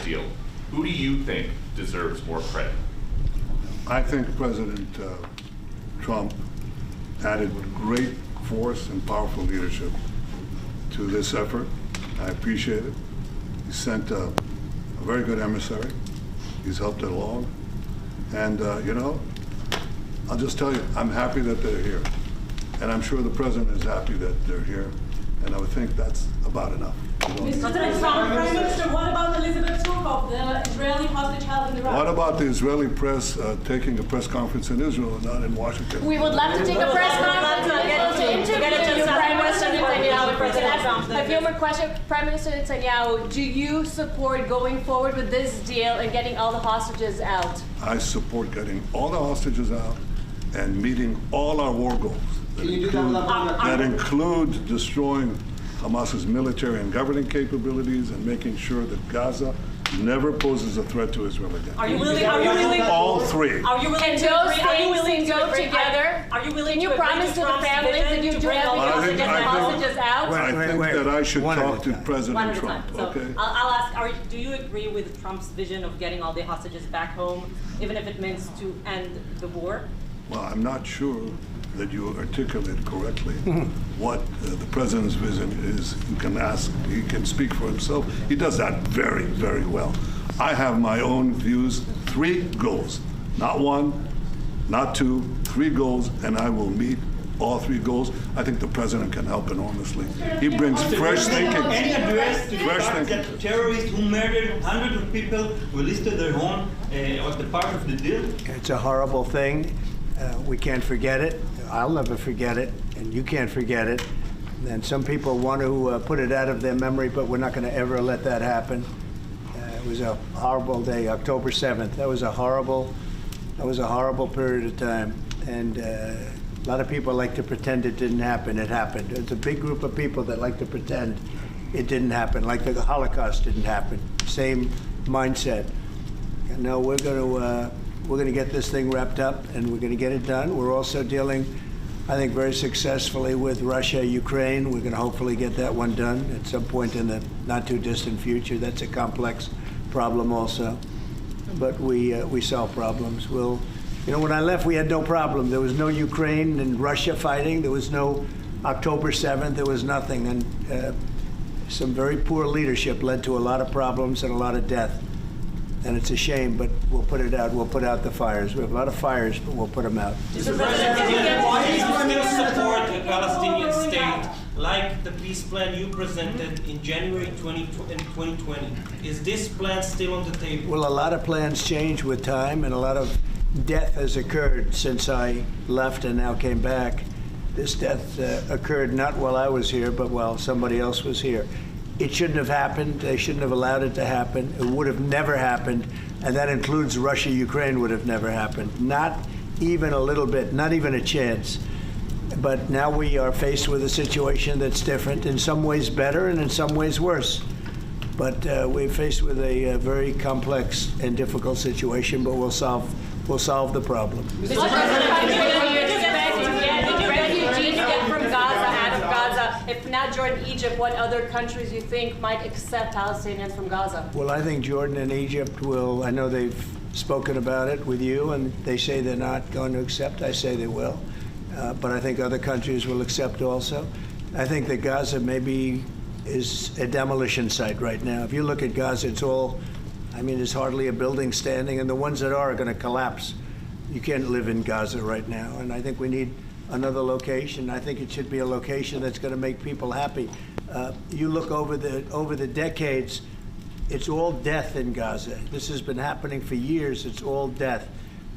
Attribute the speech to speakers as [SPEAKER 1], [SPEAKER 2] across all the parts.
[SPEAKER 1] deal. Who do you think deserves more credit?
[SPEAKER 2] I think President Trump added great force and powerful leadership to this effort. I appreciate it. He sent a very good emissary. He's helped it along. And, I'll just tell you, I'm happy that they're here. And I'm sure the president is happy that they're here. And I would think that's about enough.
[SPEAKER 3] Mr. Prime Minister, what about Elizabeth Surkov, the Israeli hostage held in Iraq?
[SPEAKER 2] What about the Israeli press taking a press conference in Israel and not in Washington?
[SPEAKER 4] We would love to take a press conference to interview you, Prime Minister Netanyahu. A few more questions. Prime Minister Netanyahu, do you support going forward with this deal and getting all the hostages out?
[SPEAKER 2] I support getting all the hostages out and meeting all our war goals that include destroying Hamas's military and governing capabilities and making sure that Gaza never poses a threat to Israel again.
[SPEAKER 3] Are you willing?
[SPEAKER 2] All three.
[SPEAKER 3] Are you willing
[SPEAKER 4] and
[SPEAKER 3] to
[SPEAKER 4] those
[SPEAKER 3] agree? Are you
[SPEAKER 4] things
[SPEAKER 3] willing
[SPEAKER 4] can
[SPEAKER 3] to
[SPEAKER 4] go
[SPEAKER 3] agree?
[SPEAKER 4] together?
[SPEAKER 3] Are you willing
[SPEAKER 4] Can you
[SPEAKER 3] to
[SPEAKER 4] promise to the
[SPEAKER 3] Trump's
[SPEAKER 4] families that you do everything to get the hostages out?
[SPEAKER 2] I think that I should talk to President Trump.
[SPEAKER 3] So
[SPEAKER 2] Okay.
[SPEAKER 3] I'll ask, do you agree with Trump's vision of getting all the hostages back home, even if it means to end the war?
[SPEAKER 2] Well, I'm not sure that you articulate correctly what the president's vision is. You can ask, he can speak for himself. He does that very, very well. I have my own views, 3 goals, not 1, not 2, 3 goals, and I will meet all 3 goals. I think the president can help enormously. He brings fresh thinking.
[SPEAKER 5] Any address to the
[SPEAKER 2] Fresh
[SPEAKER 5] fact
[SPEAKER 2] thinking.
[SPEAKER 5] that terrorists who murdered hundreds of people were listed their own as the part of the deal?
[SPEAKER 6] It's a horrible thing. We can't forget it. I'll never forget it, and you can't forget it. And some people want to put it out of their memory, but we're not going to ever let that happen. It was a horrible day, October 7th. That was a horrible period of time. And a lot of people like to pretend it didn't happen. It happened. It's a big group of people that like to pretend it didn't happen, like the Holocaust didn't happen. Same mindset. And now we're going to get this thing wrapped up, and we're going to get it done. We're also dealing, I think, very successfully with Russia, Ukraine. We're going to hopefully get that one done at some point in the not-too-distant future. That's a complex problem also. But we solve problems. When I left, we had no problem. There was no Ukraine and Russia fighting. There was no October 7th. There was nothing. And some very poor leadership led to a lot of problems and a lot of death. And it's a shame, but we'll put it out. We'll put out the fires. We have a lot of fires, but we'll put them out.
[SPEAKER 5] Mr. President, why do you still support a Palestinian state like the peace plan you presented in January 2020? Is this plan still on the table?
[SPEAKER 6] Well, a lot of plans change with time, and a lot of death has occurred since I left and now came back. This death occurred not while I was here, but while somebody else was here. It shouldn't have happened. They shouldn't have allowed it to happen. It would have never happened, and that includes Russia, Ukraine would have never happened. Not even a little bit, not even a chance. But now we are faced with a situation that's different, in some ways better and in some ways worse. But we're faced with a very complex and difficult situation, but we'll solve the problem.
[SPEAKER 4] Mr. President, refugees get from Gaza, out of Gaza? If not Jordan, Egypt, what other countries you think might accept Palestinians from Gaza?
[SPEAKER 6] Well, I think Jordan and Egypt will. I know they've spoken about it with you, and they say they're not going to accept. I say they will. But I think other countries will accept also. I think that Gaza maybe is a demolition site right now. If you look at Gaza, there's hardly a building standing, and the ones that are going to collapse. You can't live in Gaza right now, and I think we need another location. I think it should be a location that's going to make people happy. You look over the decades, it's all death in Gaza. This has been happening for years. It's all death.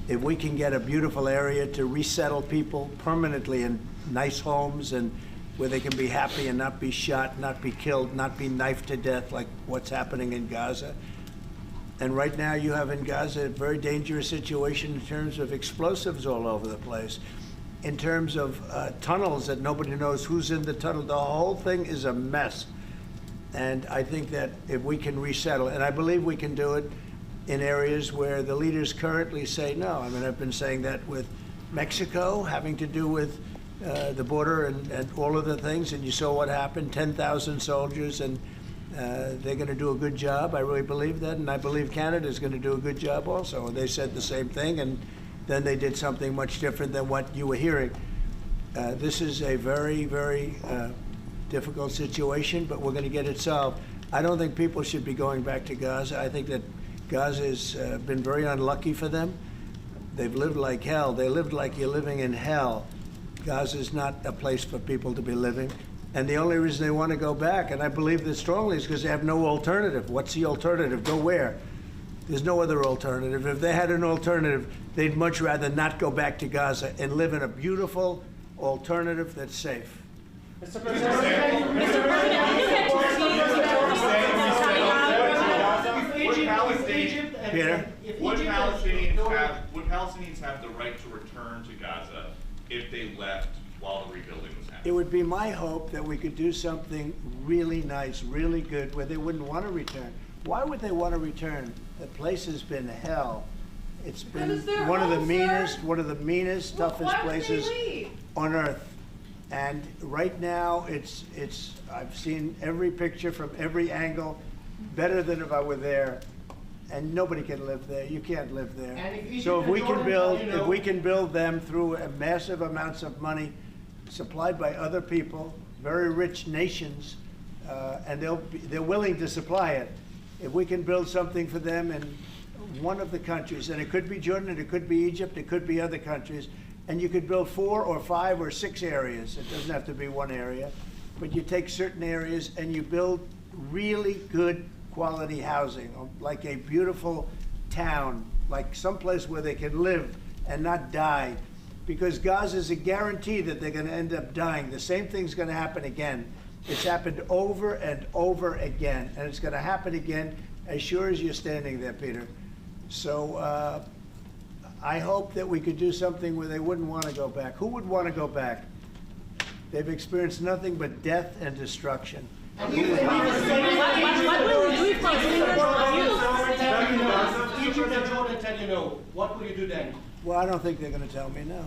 [SPEAKER 6] If we can get a beautiful area to resettle people permanently in nice homes and where they can be happy and not be shot, not be killed, not be knifed to death like what's happening in Gaza. And right now you have in Gaza a very dangerous situation in terms of explosives all over the place, in terms of tunnels that nobody knows who's in the tunnel. The whole thing is a mess. And I think that if we can resettle, and I believe we can do it in areas where the leaders currently say no. I mean, I've been saying that with Mexico, having to do with the border and all of the things, and you saw what happened, 10,000 soldiers, and They're going to do a good job. I really believe that, and I believe Canada's going to do a good job also. They said the same thing, and then they did something much different than what you were hearing. This is a very, very difficult situation, but we're going to get it solved. I don't think people should be going back to Gaza. I think that Gaza has been very unlucky for them. They've lived like hell. They lived like you're living in hell. Gaza is not a place for people to be living. And the only reason they want to go back, and I believe this strongly, is because they have no alternative. What's the alternative? Go where? There's no other alternative. If they had an alternative, they'd much rather not go back to Gaza and live in a beautiful alternative that's safe.
[SPEAKER 7] Mr. President,
[SPEAKER 6] Peter?
[SPEAKER 1] Would Palestinians have the right to return to Gaza if they left while the rebuilding was happening?
[SPEAKER 6] It would be my hope that we could do something really nice, really good, where they wouldn't want to return. Why would they want to return? The place has been hell. It's been one of the meanest, toughest places on earth. And right now, I've seen every picture from every angle, better than if I were there. And nobody can live there. You can't live there. So if we can build them through massive amounts of money supplied by other people, very rich nations, and they're willing to supply it. If we can build something for them in one of the countries, and it could be Jordan, and it could be Egypt, it could be other countries, and you could build 4 or 5 or 6 areas. It doesn't have to be one area, but you take certain areas and you build really good quality housing, like a beautiful town, like someplace where they can live and not die. Because Gaza is a guarantee that they're going to end up dying. The same thing's going to happen again. It's happened over and over again, and it's going to happen again as sure as you're standing there, Peter. So I hope that we could do something where they wouldn't want to go back. Who would want to go back? They've experienced nothing but death and destruction.
[SPEAKER 3] What will you do if
[SPEAKER 7] Egypt and Jordan tell you no? What will you do then?
[SPEAKER 6] Well, I don't think they're going to tell me no.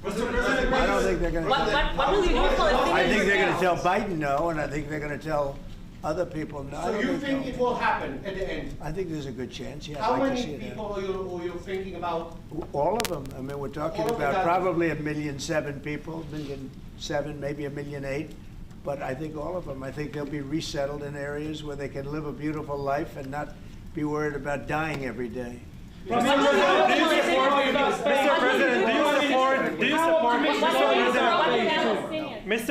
[SPEAKER 7] Mr. President,
[SPEAKER 6] I don't think they're going to tell me no.
[SPEAKER 3] What will you do if
[SPEAKER 6] I think they're going to tell Biden no, and I think they're going to tell other people no.
[SPEAKER 7] So you think it will happen at the end?
[SPEAKER 6] I think there's a good chance, yeah.
[SPEAKER 7] How
[SPEAKER 6] I'd like to
[SPEAKER 7] many
[SPEAKER 6] see it
[SPEAKER 7] people
[SPEAKER 6] happen.
[SPEAKER 7] are you thinking about?
[SPEAKER 6] All of them. I mean, we're talking
[SPEAKER 7] All of
[SPEAKER 6] about
[SPEAKER 7] them.
[SPEAKER 6] probably 1.7 million people, 1.7 million, maybe 1.8 million. But I think all of them. I think they'll be resettled in areas where they can live a beautiful life and not be worried about dying every day.
[SPEAKER 8] Mr.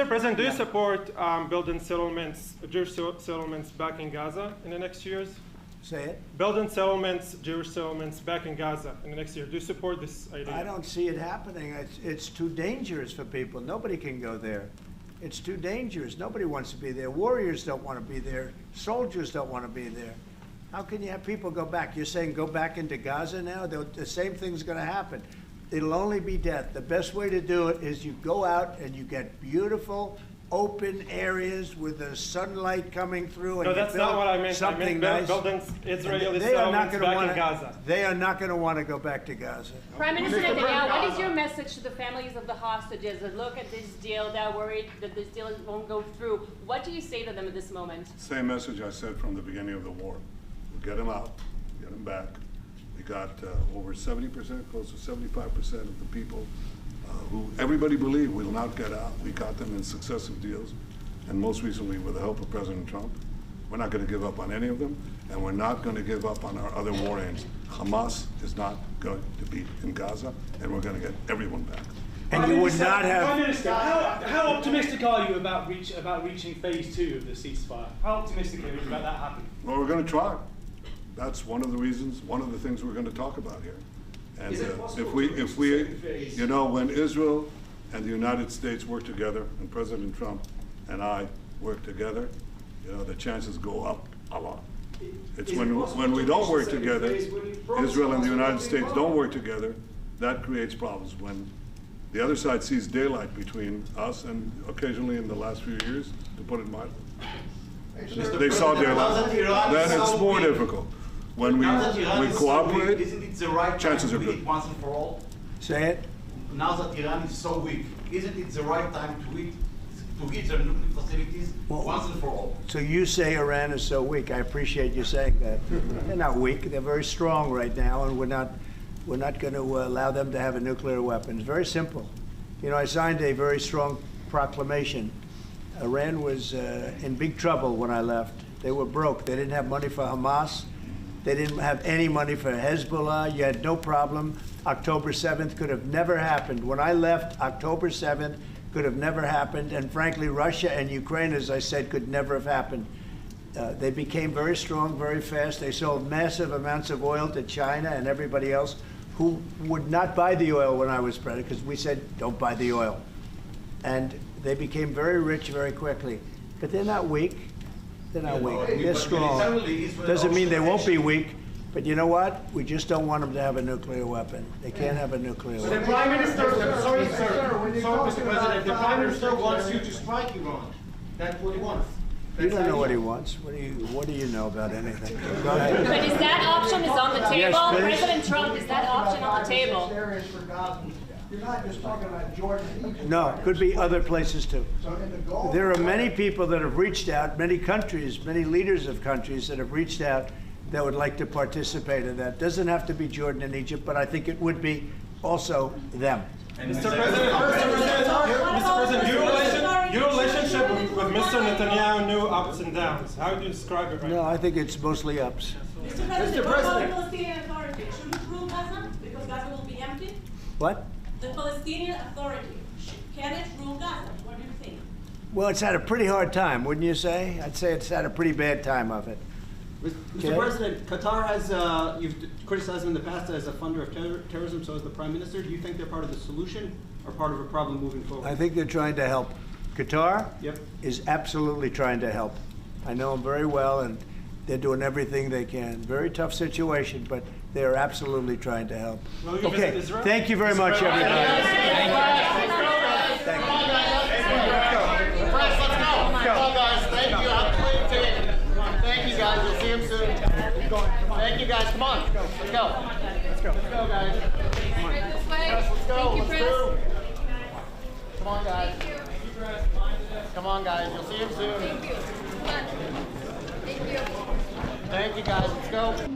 [SPEAKER 8] President, do you support building settlements, Jewish settlements back in Gaza in the next years?
[SPEAKER 6] Say it.
[SPEAKER 8] Building settlements, Jewish settlements back in Gaza in the next year. Do you support this idea?
[SPEAKER 6] I don't see it happening. It's too dangerous for people. Nobody can go there. It's too dangerous. Nobody wants to be there. Warriors don't want to be there. Soldiers don't want to be there. How can you have people go back? You're saying go back into Gaza now? The same thing's going to happen. It'll only be death. The best way to do it is you go out and you get beautiful, open areas with the sunlight coming through. And
[SPEAKER 8] No, that's not what I meant. I meant
[SPEAKER 6] nice.
[SPEAKER 8] building Israeli
[SPEAKER 6] They are not
[SPEAKER 8] settlements
[SPEAKER 6] going to
[SPEAKER 8] back
[SPEAKER 6] want
[SPEAKER 8] in Gaza.
[SPEAKER 6] They are not going to want to go back to Gaza.
[SPEAKER 4] Prime Minister Netanyahu, what is your message to the families of the hostages that look at this deal, that are worried that this deal won't go through? What do you say to them at this moment?
[SPEAKER 2] Same message I said from the beginning of the war. We'll get them out, get them back. We got over 70%, close to 75% of the people who everybody believed will not get out. We got them in successive deals, and most recently with the help of President Trump. We're not going to give up on any of them, and we're not going to give up on our other war aims. Hamas is not going to be in Gaza, and we're going to get everyone back.
[SPEAKER 6] And you would not have...
[SPEAKER 9] Prime Minister, how optimistic are you about reaching phase 2 of the ceasefire? How optimistic are you about that happening?
[SPEAKER 2] Well, we're going to try. That's one of the reasons, one of the things we're going to talk about here. And if we, you know, when Israel and the United States work together, and President Trump and I work together, you know, the chances go up a lot. It's when we don't work together, Israel and the United States don't work together, that creates problems. When the other side sees daylight between us, and occasionally in the last few years, to put it mildly, they saw daylight, then it's more difficult. When we cooperate,
[SPEAKER 10] isn't it the right
[SPEAKER 2] chances
[SPEAKER 10] time
[SPEAKER 2] are
[SPEAKER 10] to
[SPEAKER 2] good.
[SPEAKER 10] eat once and for all?
[SPEAKER 6] Say it.
[SPEAKER 10] Now that Iran is so weak, isn't it the right time to eat? to hit their nuclear facilities once and for all.
[SPEAKER 6] So you say Iran is so weak. I appreciate you saying that. They're not weak. They're very strong right now, and we're not going to allow them to have a nuclear weapon. It's very simple. You know, I signed a very strong proclamation. Iran was in big trouble when I left. They were broke. They didn't have money for Hamas. They didn't have any money for Hezbollah. You had no problem. October 7th could have never happened. When I left, October 7th could have never happened. And frankly, Russia and Ukraine, as I said, could never have happened. They became very strong very fast. They sold massive amounts of oil to China and everybody else who would not buy the oil when I was president, because we said, don't buy the oil. And they became very rich very quickly. But they're not weak. They're not weak. They're strong. Doesn't mean they won't be weak. But you know what? We just don't want them to have a nuclear weapon. They can't have a nuclear
[SPEAKER 7] The
[SPEAKER 6] weapon.
[SPEAKER 7] Prime Minister, sorry, Mr. President, the Prime Minister wants you to strike Iran. That's what he wants.
[SPEAKER 6] You don't know what he wants. What do you know about anything? Go ahead.
[SPEAKER 4] But is that option is on the table?
[SPEAKER 6] Yes, please.
[SPEAKER 4] President Trump, is that option on the table?
[SPEAKER 11] You're not just talking about Jordan and Egypt.
[SPEAKER 6] No, it could be other places too.
[SPEAKER 11] So in the Gulf,
[SPEAKER 6] There are many people that have reached out, many countries, many leaders of countries that have reached out that would like to participate in that. Doesn't have to be Jordan and Egypt, but I think it would be also them.
[SPEAKER 8] Mr. President, your relationship with Mr. Netanyahu knew ups and downs. How do you describe it right
[SPEAKER 6] No,
[SPEAKER 8] now?
[SPEAKER 6] I think it's mostly ups.
[SPEAKER 3] Mr. President, what about the Palestinian Authority? Should it rule Gaza? Because Gaza will be empty?
[SPEAKER 6] What?
[SPEAKER 3] The Palestinian Authority, can it rule Gaza? What do you think?
[SPEAKER 6] Well, it's had a pretty hard time, wouldn't you say? I'd say it's had a pretty bad time of it.
[SPEAKER 12] Mr. President, Qatar has, you've criticized them in the past as a funder of terrorism, so as the Prime Minister. Do you think they're part of the solution or part of a problem moving forward?
[SPEAKER 6] I think they're trying to help. Qatar
[SPEAKER 12] Yep.
[SPEAKER 6] is absolutely trying to help. I know them very well, and they're doing everything they can. Very tough situation, but they are absolutely trying to help.
[SPEAKER 8] Will you visit Israel?
[SPEAKER 6] Thank you very much, everybody.
[SPEAKER 7] Thank you. Press, let's go. Come on, guys. Thank you. I'm playing today. Thank you, guys. We'll see him soon. Thank you, guys. Come on. Let's go. Let's go. Let's go, guys. Come on. Press, let's go. Let's go. Come on, guys. Come on, guys. You'll see him soon.
[SPEAKER 4] Thank you. Thank you.
[SPEAKER 7] Thank you, guys. Let's go.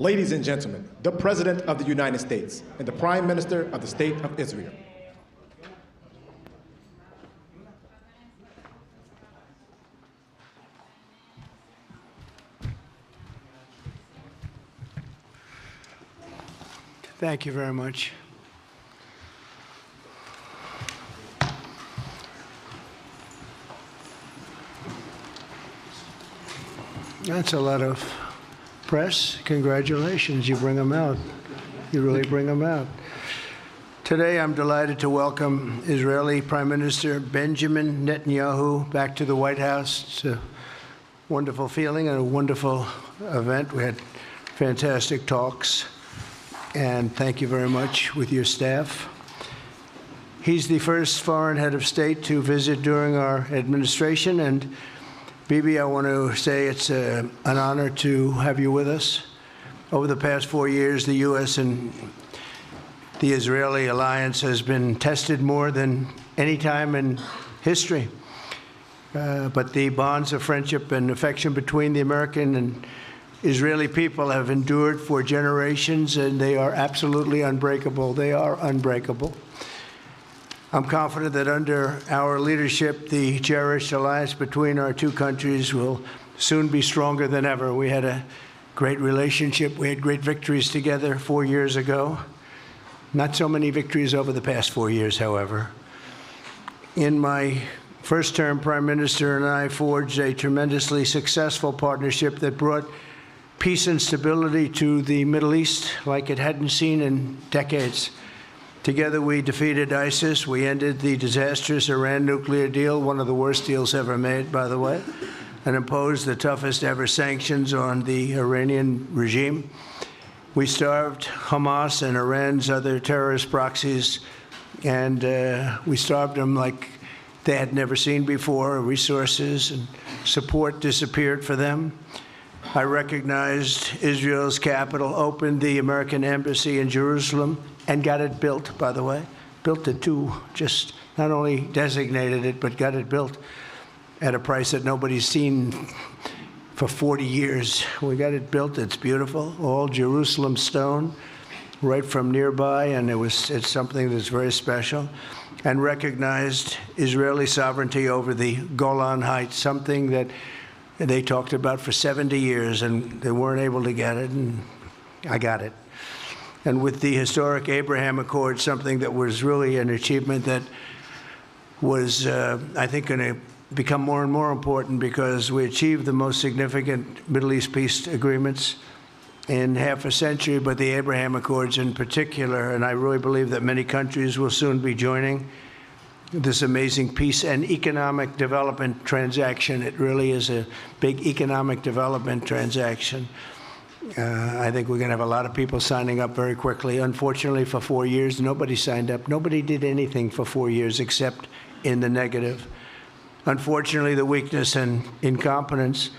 [SPEAKER 13] Ladies and gentlemen, the President of the United States and the Prime Minister of the State of Israel.
[SPEAKER 6] Thank you very much. That's a lot of press. Congratulations, you bring them out. You really bring them out. Today, I'm delighted to welcome Israeli Prime Minister Benjamin Netanyahu back to the White House. It's a wonderful feeling and a wonderful event. We had fantastic talks, and thank you very much with your staff. He's the first foreign head of state to visit during our administration, and Bibi, I want to say it's an honor to have you with us. Over the past 4 years, the U.S. and the Israeli alliance has been tested more than any time in history. But the bonds of friendship and affection between the American and Israeli people have endured for generations, and they are absolutely unbreakable. They are unbreakable. I'm confident that under our leadership, the cherished alliance between our two countries will soon be stronger than ever. We had a great relationship. We had great victories together 4 years ago. Not so many victories over the past 4 years, however. In my first term, Prime Minister and I forged a tremendously successful partnership that brought peace and stability to the Middle East like it hadn't seen in decades. Together, we defeated ISIS. We ended the disastrous Iran nuclear deal, one of the worst deals ever made, by the way, and imposed the toughest ever sanctions on the Iranian regime. We starved Hamas and Iran's other terrorist proxies, and we starved them like they had never seen before. Resources and support disappeared for them. I recognized Israel's capital, opened the American embassy in Jerusalem, and got it built, by the way. Built it too, just not only designated it, but got it built at a price that nobody's seen for 40 years. We got it built, it's beautiful, all Jerusalem stone, right from nearby, and it's something that's very special. And recognized Israeli sovereignty over the Golan Heights, something that they talked about for 70 years, and they weren't able to get it, and I got it. And with the historic Abraham Accord, something that was really an achievement that was, I think, going to become more and more important because we achieved the most significant Middle East peace agreements in half a century, but the Abraham Accords in particular, and I really believe that many countries will soon be joining this amazing peace and economic development transaction. It really is a big economic development transaction. I think we're going to have a lot of people signing up very quickly. Unfortunately, for 4 years, nobody signed up. Nobody did anything for 4 years except in the negative. Unfortunately, the weakness and incompetence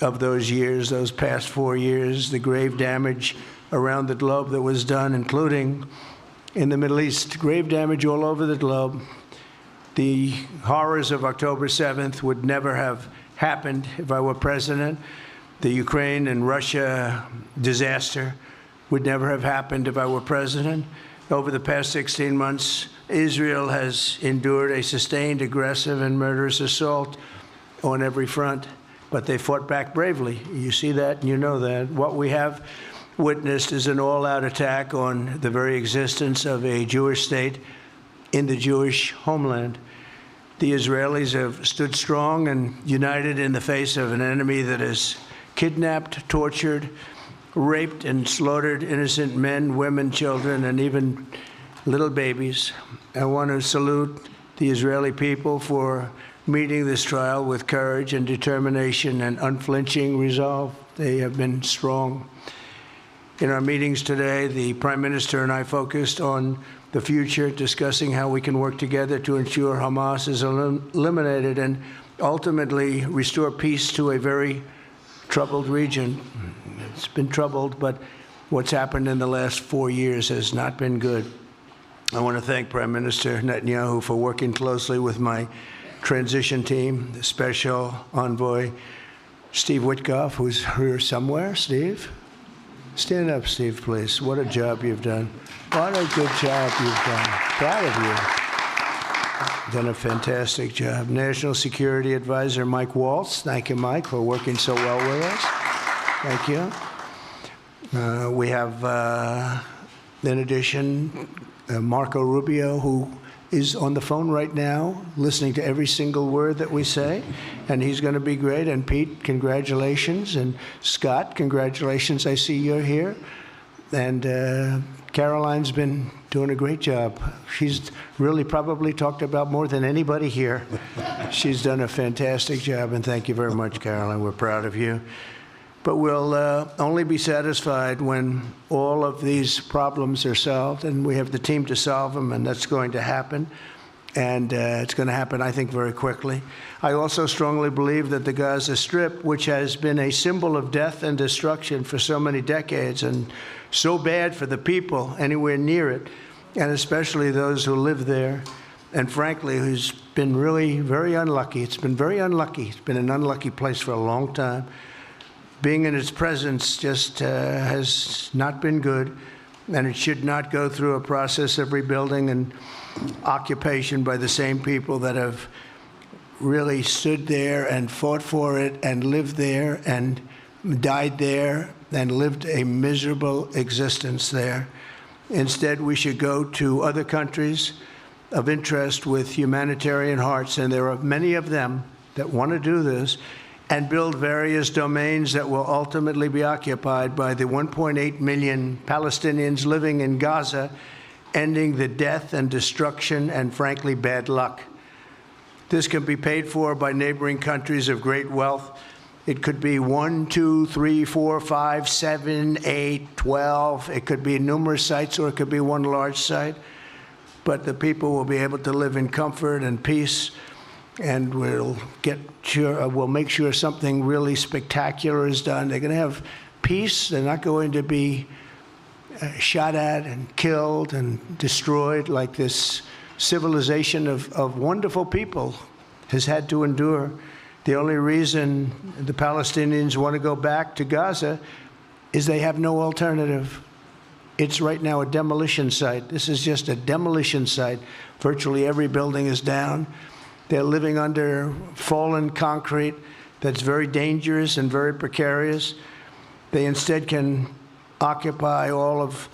[SPEAKER 6] of those years, those past 4 years, the grave damage around the globe that was done, including in the Middle East, grave damage all over the globe. The horrors of October 7th would never have happened if I were president. The Ukraine and Russia disaster would never have happened if I were president. Over the past 16 months, Israel has endured a sustained, aggressive, and murderous assault on every front, but they fought back bravely. You see that, and you know that. What we have witnessed is an all-out attack on the very existence of a Jewish state in the Jewish homeland. The Israelis have stood strong and united in the face of an enemy that has kidnapped, tortured, raped, and slaughtered innocent men, women, children, and even little babies. I want to salute the Israeli people for meeting this trial with courage and determination and unflinching resolve. They have been strong. In our meetings today, the Prime Minister and I focused on the future, discussing how we can work together to ensure Hamas is eliminated and ultimately restore peace to a very troubled region. It's been troubled, but what's happened in the last 4 years has not been good. I want to thank Prime Minister Netanyahu for working closely with my transition team, the Special Envoy Steve Witkoff, who's here somewhere. Steve? Stand up, Steve, please. What a job you've done. What a good job you've done. Proud of you. Done a fantastic job. National Security Advisor Mike Waltz. Thank you, Mike, for working so well with us. Thank you. We have, in addition, Marco Rubio, who is on the phone right now, listening to every single word that we say, and he's going to be great. And Pete, congratulations. And Scott, congratulations. I see you're here. And Caroline's been doing a great job. She's really probably talked about more than anybody here. She's done a fantastic job, and thank you very much, Caroline. We're proud of you. But we'll only be satisfied when all of these problems are solved, and we have the team to solve them, and that's going to happen. And it's going to happen, I think, very quickly. I also strongly believe that the Gaza Strip, which has been a symbol of death and destruction for so many decades, and so bad for the people anywhere near it, and especially those who live there, and frankly, who's been really very unlucky. It's been very unlucky. It's been an unlucky place for a long time. Being in its presence just has not been good, and it should not go through a process of rebuilding and occupation by the same people that have really stood there and fought for it and lived there and died there and lived a miserable existence there. Instead, we should go to other countries of interest with humanitarian hearts, and there are many of them that want to do this, and build various domains that will ultimately be occupied by the 1.8 million Palestinians living in Gaza, ending the death and destruction and, frankly, bad luck. This can be paid for by neighboring countries of great wealth. It could be 1, 2, 3, 4, 5, 7, 8, 12. It could be numerous sites, or it could be one large site. But the people will be able to live in comfort and peace, and we'll make sure something really spectacular is done. They're going to have peace. They're not going to be shot at and killed and destroyed like this civilization of wonderful people has had to endure. The only reason the Palestinians want to go back to Gaza is they have no alternative. It's right now a demolition site. This is just a demolition site. Virtually every building is down. They're living under fallen concrete that's very dangerous and very precarious. They instead can occupy all of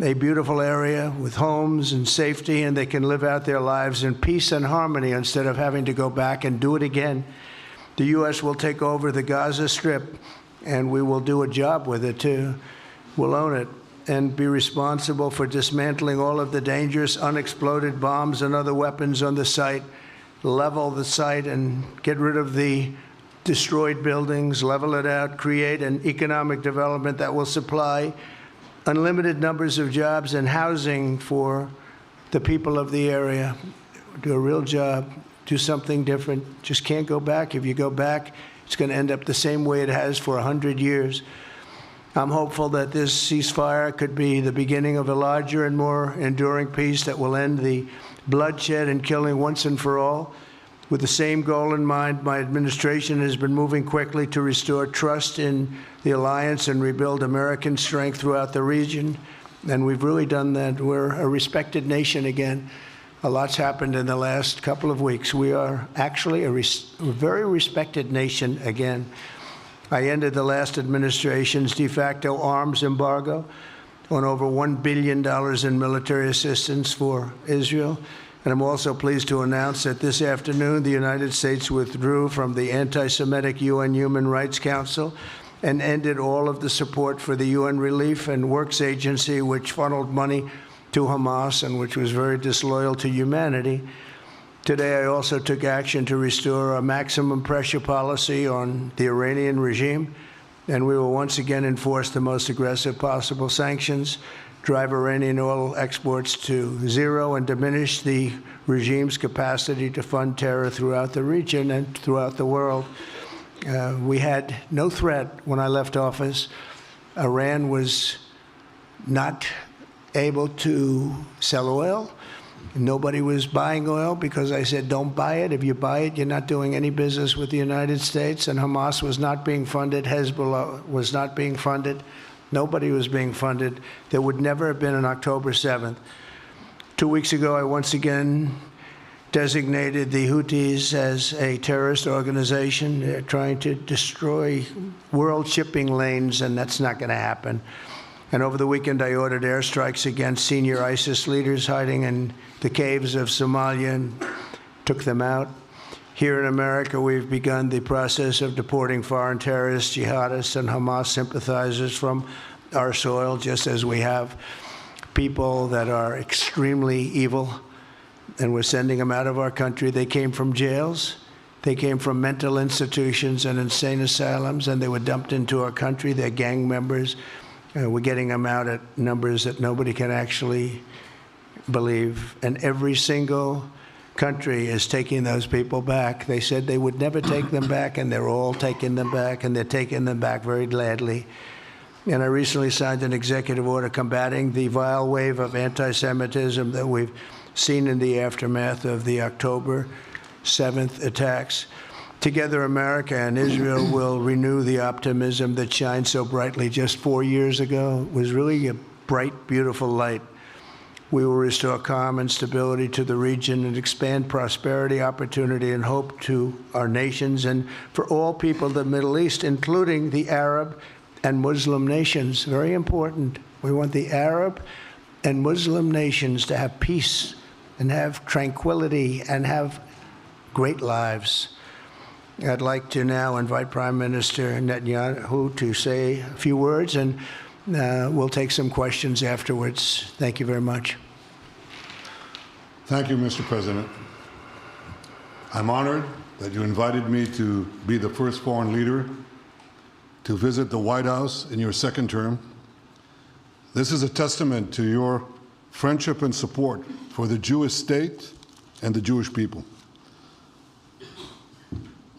[SPEAKER 6] a beautiful area with homes and safety, and they can live out their lives in peace and harmony instead of having to go back and do it again. The U.S. will take over the Gaza Strip, and we will do a job with it, too. We'll own it and be responsible for dismantling all of the dangerous unexploded bombs and other weapons on the site, level the site and get rid of the destroyed buildings, level it out, create an economic development that will supply unlimited numbers of jobs and housing for the people of the area. Do a real job, do something different. Just can't go back. If you go back, it's going to end up the same way it has for 100 years. I'm hopeful that this ceasefire could be the beginning of a larger and more enduring peace that will end the bloodshed and killing once and for all. With the same goal in mind, my administration has been moving quickly to restore trust in the alliance and rebuild American strength throughout the region. And we've really done that. We're a respected nation again. A lot's happened in the last couple of weeks. We are actually a very respected nation again. I ended the last administration's de facto arms embargo on over $1 billion in military assistance for Israel. And I'm also pleased to announce that this afternoon, the United States withdrew from the anti-Semitic UN Human Rights Council and ended all of the support for the UN Relief and Works Agency, which funneled money to Hamas and which was very disloyal to humanity. Today, I also took action to restore a maximum pressure policy on the Iranian regime, and we will once again enforce the most aggressive possible sanctions, drive Iranian oil exports to zero, and diminish the regime's capacity to fund terror throughout the region and throughout the world. We had no threat when I left office. Iran was not able to sell oil. Nobody was buying oil because I said, don't buy it. If you buy it, you're not doing any business with the United States. And Hamas was not being funded. Hezbollah was not being funded. Nobody was being funded. There would never have been an October 7th. 2 weeks ago, I once again designated the Houthis as a terrorist organization. They're trying to destroy world shipping lanes, and that's not going to happen. And over the weekend, I ordered airstrikes against senior ISIS leaders hiding in the caves of Somalia and took them out. Here in America, we've begun the process of deporting foreign terrorists, jihadists, and Hamas sympathizers from our soil, just as we have people that are extremely evil, and we're sending them out of our country. They came from jails. They came from mental institutions and insane asylums, and they were dumped into our country. They're gang members. We're getting them out at numbers that nobody can actually believe. And every single country is taking those people back. They said they would never take them back, and they're all taking them back, and they're taking them back very gladly. And I recently signed an executive order combating the vile wave of anti-Semitism that we've seen in the aftermath of the October 7th attacks. Together, America and Israel will renew the optimism that shined so brightly just 4 years ago. It was really a bright, beautiful light. We will restore calm and stability to the region and expand prosperity, opportunity, and hope to our nations and for all people of the Middle East, including the Arab and Muslim nations. Very important. We want the Arab and Muslim nations to have peace and have tranquility and have great lives. I'd like to now invite Prime Minister Netanyahu to say a few words, and we'll take some questions afterwards. Thank you very much.
[SPEAKER 2] Thank you, Mr. President. I'm honored that you invited me to be the first foreign leader to visit the White House in your second term. This is a testament to your friendship and support for the Jewish state and the Jewish people.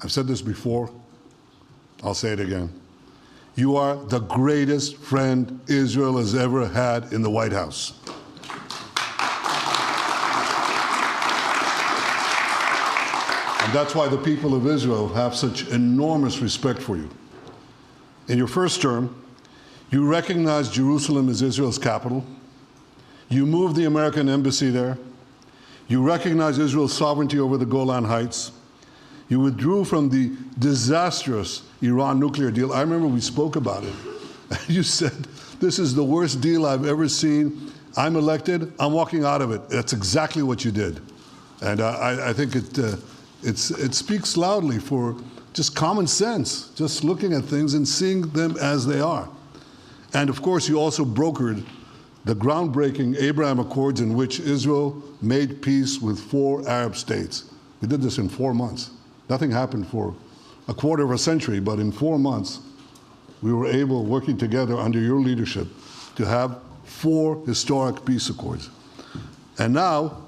[SPEAKER 2] I've said this before, I'll say it again. You are the greatest friend Israel has ever had in the White House. And that's why the people of Israel have such enormous respect for you. In your first term, you recognized Jerusalem as Israel's capital. You moved the American embassy there. You recognized Israel's sovereignty over the Golan Heights. You withdrew from the disastrous Iran nuclear deal. I remember we spoke about it. You said, this is the worst deal I've ever seen. I'm elected, I'm walking out of it. That's exactly what you did. And I think it speaks loudly for just common sense, just looking at things and seeing them as they are. And of course, you also brokered the groundbreaking Abraham Accords in which Israel made peace with 4 Arab states. We did this in 4 months. Nothing happened for a quarter of a century, but in 4 months, we were able, working together under your leadership, to have 4 historic peace accords. And now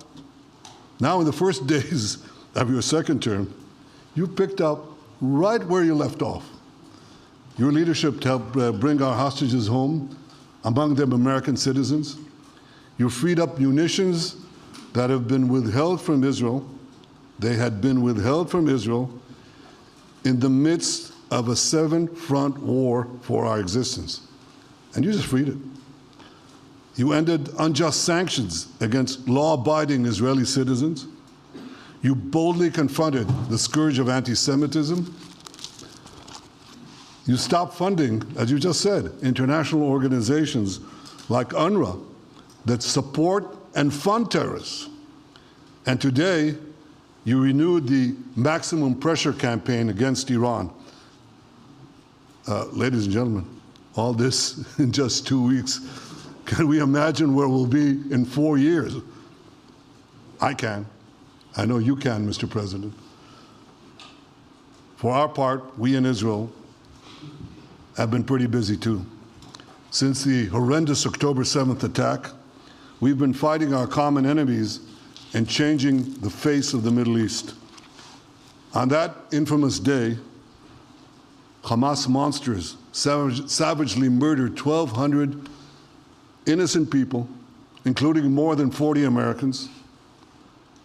[SPEAKER 2] in the first days of your second term, you picked up right where you left off. Your leadership helped bring our hostages home, among them American citizens. You freed up munitions that have been withheld from Israel. They had been withheld from Israel in the midst of a 7-front war for our existence. And you just freed it. You ended unjust sanctions against law-abiding Israeli citizens. You boldly confronted the scourge of anti-Semitism. You stopped funding, as you just said, international organizations like UNRWA that support and fund terrorists. And today, you renewed the maximum pressure campaign against Iran. Ladies and gentlemen, all this in just 2 weeks. Can we imagine where we'll be in 4 years? I can. I know you can, Mr. President. For our part, we in Israel have been pretty busy too. Since the horrendous October 7th attack, we've been fighting our common enemies and changing the face of the Middle East. On that infamous day, Hamas monsters savagely murdered 1,200 innocent people, including more than 40 Americans.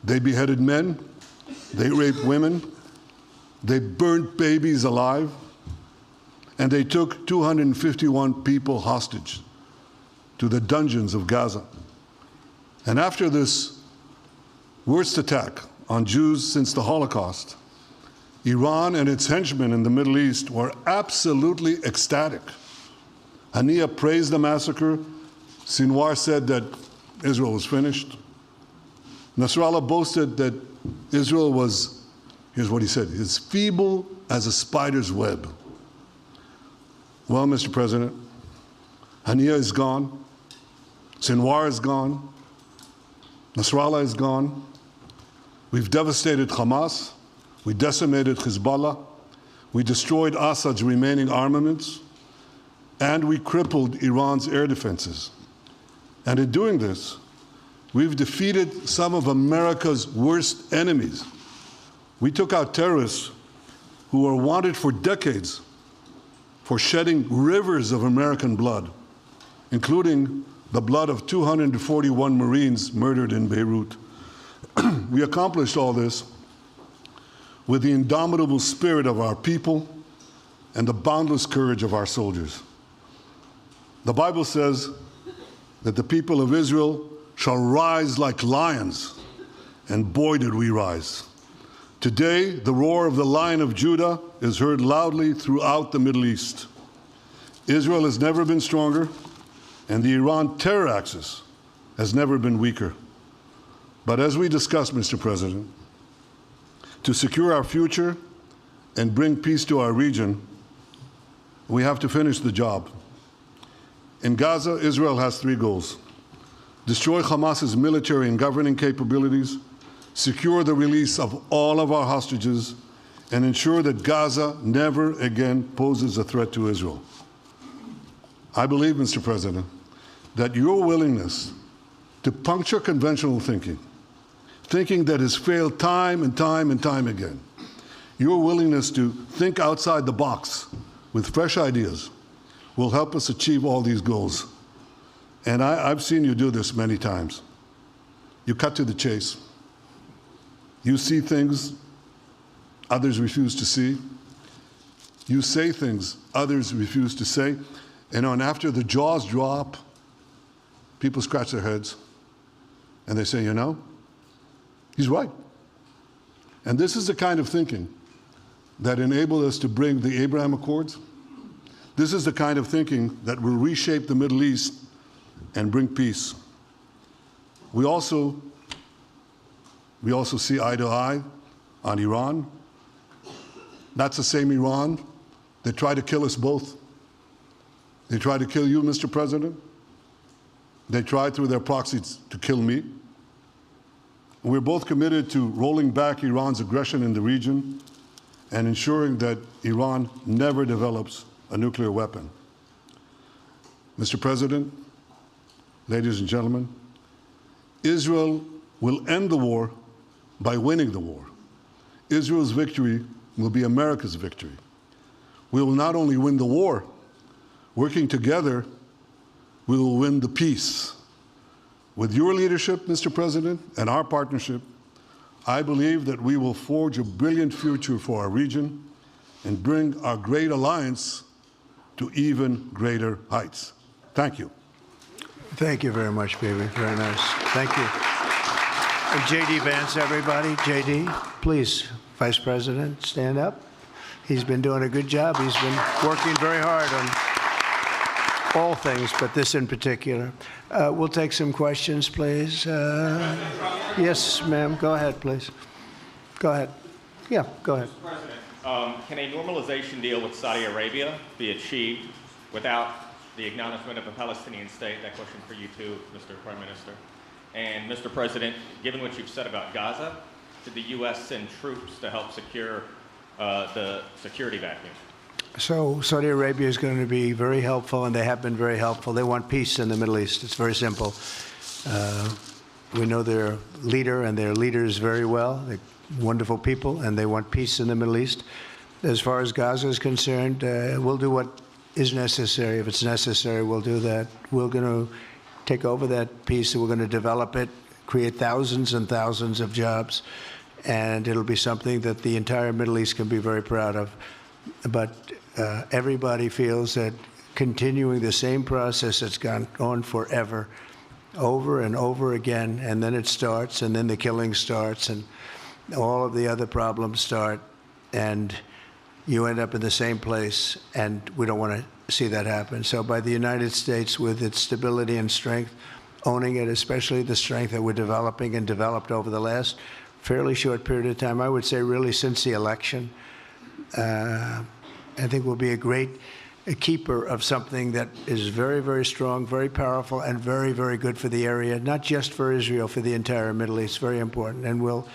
[SPEAKER 2] They beheaded men, they raped women, they burnt babies alive, and they took 251 people hostage to the dungeons of Gaza. And after this worst attack on Jews since the Holocaust, Iran and its henchmen in the Middle East were absolutely ecstatic. Haniya praised the massacre. Sinwar said that Israel was finished. Nasrallah boasted that Israel was, here's what he said, as feeble as a spider's web. Well, Mr. President, Haniya is gone. Sinwar is gone. Nasrallah is gone. We've devastated Hamas. We decimated Hezbollah. We destroyed Assad's remaining armaments. And we crippled Iran's air defenses. And in doing this, we've defeated some of America's worst enemies. We took out terrorists who were wanted for decades for shedding rivers of American blood, including the blood of 241 Marines murdered in Beirut. We accomplished all this with the indomitable spirit of our people and the boundless courage of our soldiers. The Bible says that the people of Israel shall rise like lions, and boy did we rise. Today, the roar of the Lion of Judah is heard loudly throughout the Middle East. Israel has never been stronger, and the Iran terror axis has never been weaker. But as we discussed, Mr. President, to secure our future and bring peace to our region, we have to finish the job. In Gaza, Israel has three goals: destroy Hamas's military and governing capabilities, secure the release of all of our hostages, and ensure that Gaza never again poses a threat to Israel. I believe, Mr. President, that your willingness to puncture conventional thinking that has failed time and time and time again, your willingness to think outside the box with fresh ideas will help us achieve all these goals. And I've seen you do this many times. You cut to the chase. You see things others refuse to see. You say things others refuse to say. And after the jaws drop, people scratch their heads and they say, you know, he's right. And this is the kind of thinking that enabled us to bring the Abraham Accords. This is the kind of thinking that will reshape the Middle East and bring peace. We also see eye to eye on Iran. That's the same Iran that tried to kill us both. They tried to kill you, Mr. President. They tried through their proxies to kill me. We're both committed to rolling back Iran's aggression in the region and ensuring that Iran never develops a nuclear weapon. Mr. President, ladies and gentlemen, Israel will end the war by winning the war. Israel's victory will be America's victory. We will not only win the war, working together, we will win the peace. With your leadership, Mr. President, and our partnership, I believe that we will forge a brilliant future for our region and bring our great alliance to even greater heights. Thank you.
[SPEAKER 6] Thank you very much, baby. Very nice. Thank you. And J.D. Vance, everybody. J.D., please, Vice President, stand up. He's been doing a good job. He's been working very hard on all things, but this in particular. We'll take some questions, please. Yes, ma'am. Go ahead, please. Go ahead. Yeah, go ahead.
[SPEAKER 14] Mr. President, can a normalization deal with Saudi Arabia be achieved without the acknowledgement of a Palestinian state? That question for you too, Mr. Prime Minister. And Mr. President, given what you've said about Gaza, did the U.S. send troops to help secure the security vacuum?
[SPEAKER 6] So Saudi Arabia is going to be very helpful, and they have been very helpful. They want peace in the Middle East. It's very simple. We know their leader and their leaders very well. They're wonderful people, and they want peace in the Middle East. As far as Gaza is concerned, we'll do what is necessary. If it's necessary, we'll do that. We're going to take over that peace, and we're going to develop it, create thousands and thousands of jobs, and it'll be something that the entire Middle East can be very proud of. But everybody feels that continuing the same process that's gone on forever, over and over again, and then it starts, and then the killing starts, and all of the other problems start, and you end up in the same place, and we don't want to see that happen. So by the United States, with its stability and strength, owning it, especially the strength that we're developing and developed over the last fairly short period of time, I would say really since the election, I think we'll be a keeper of something that is very, very strong, very powerful, and very, very good for the area, not just for Israel, for the entire Middle East. Very important. And we'll,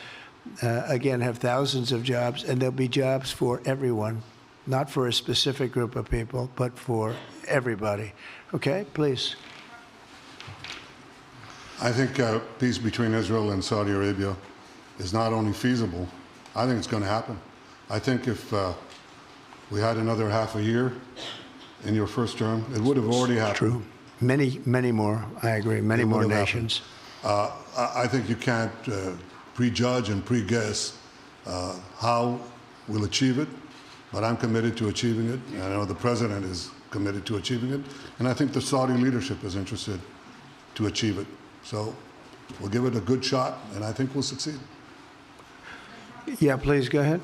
[SPEAKER 6] again, have thousands of jobs, and there'll be jobs for everyone, not for a specific group of people, but for everybody. Okay, please.
[SPEAKER 2] I think peace between Israel and Saudi Arabia is not only feasible, I think it's going to happen. I think if we had another half a year in your first term, it would have already happened.
[SPEAKER 6] True. Many, many more, I agree, many more nations.
[SPEAKER 2] I think you can't prejudge and pre-guess how we'll achieve it, but I'm committed to achieving it, and I know the President is committed to achieving it, and I think the Saudi leadership is interested to achieve it. So we'll give it a good shot, and I think we'll succeed.
[SPEAKER 6] Yeah, please, go ahead.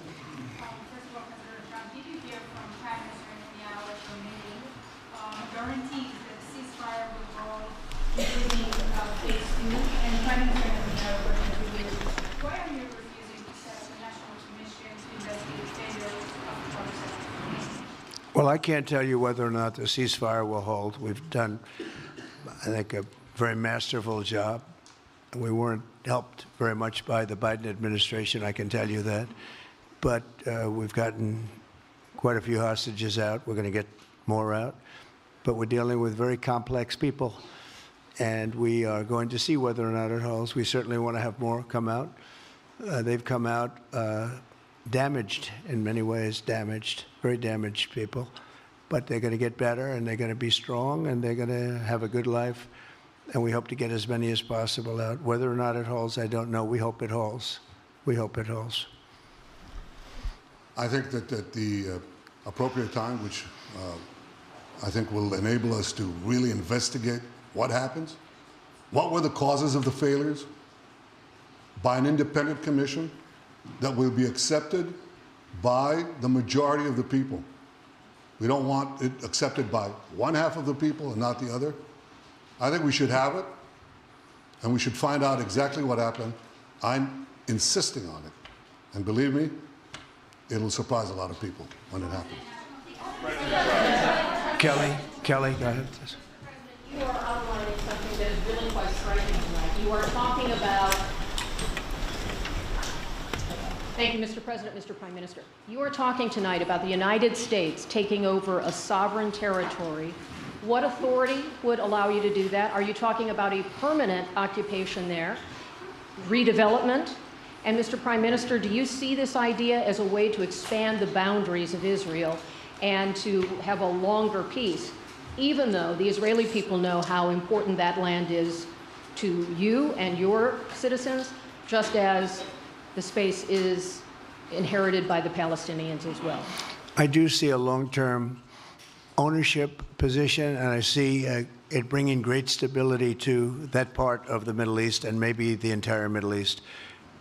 [SPEAKER 6] Well, I can't tell you whether or not the ceasefire will hold. We've done, I think, a very masterful job. We weren't helped very much by the Biden administration, I can tell you that. But we've gotten quite a few hostages out. We're going to get more out. But we're dealing with very complex people. And we are going to see whether or not it holds. We certainly want to have more come out. They've come out damaged in many ways, damaged, very damaged people. But they're going to get better, and they're going to be strong, and they're going to have a good life. And we hope to get as many as possible out. Whether or not it holds, I don't know. We hope it holds. We hope it holds.
[SPEAKER 2] I think that at the appropriate time, which I think will enable us to really investigate what happens, what were the causes of the failures, by an independent commission that will be accepted by the majority of the people. We don't want it accepted by one half of the people and not the other. I think we should have it, and we should find out exactly what happened. I'm insisting on it. And believe me, it'll surprise a lot of people when it happens.
[SPEAKER 6] Kelly, go ahead.
[SPEAKER 15] You are outlining something that is really quite striking tonight. You are talking about... Thank you, Mr. President, Mr. Prime Minister. You are talking tonight about the United States taking over a sovereign territory. What authority would allow you to do that? Are you talking about a permanent occupation there, redevelopment? And Mr. Prime Minister, do you see this idea as a way to expand the boundaries of Israel and to have a longer peace, even though the Israeli people know how important that land is to you and your citizens, just as the space is inherited by the Palestinians as well?
[SPEAKER 6] I do see a long-term ownership position, and I see it bringing great stability to that part of the Middle East and maybe the entire Middle East.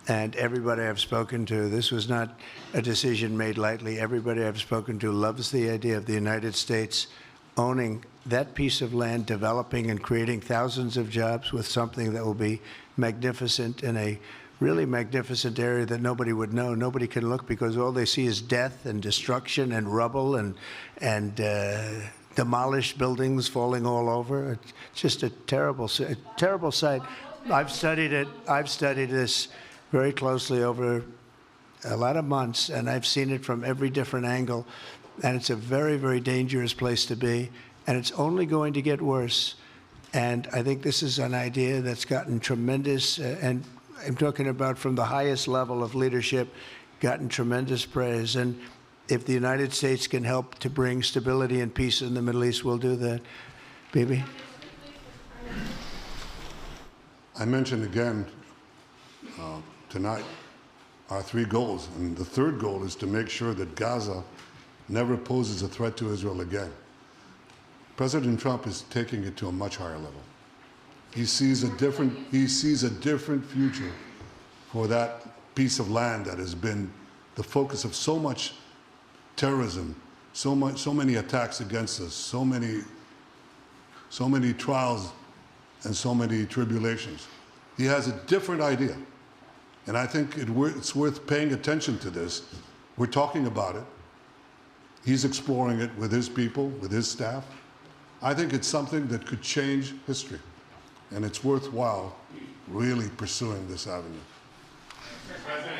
[SPEAKER 6] And everybody I've spoken to, this was not a decision made lightly. Everybody I've spoken to loves the idea of the United States owning that piece of land, developing and creating thousands of jobs with something that will be magnificent in a really magnificent area that nobody would know. Nobody can look because all they see is death and destruction and rubble and demolished buildings falling all over. It's just a terrible sight. I've studied it. I've studied this very closely over a lot of months, and I've seen it from every different angle. And it's a very, very dangerous place to be, and it's only going to get worse. And I think this is an idea that's gotten tremendous, and I'm talking about from the highest level of leadership, gotten tremendous praise. And if the United States can help to bring stability and peace in the Middle East, we'll do that. Bibi?
[SPEAKER 2] I mentioned again tonight our three goals. And the third goal is to make sure that Gaza never poses a threat to Israel again. President Trump is taking it to a much higher level. He sees a different future for that piece of land that has been the focus of so much terrorism, so many attacks against us, so many trials and so many tribulations. He has a different idea. And I think it's worth paying attention to this. We're talking about it. He's exploring it with his people, with his staff. I think it's something that could change history. And it's worthwhile really pursuing this avenue.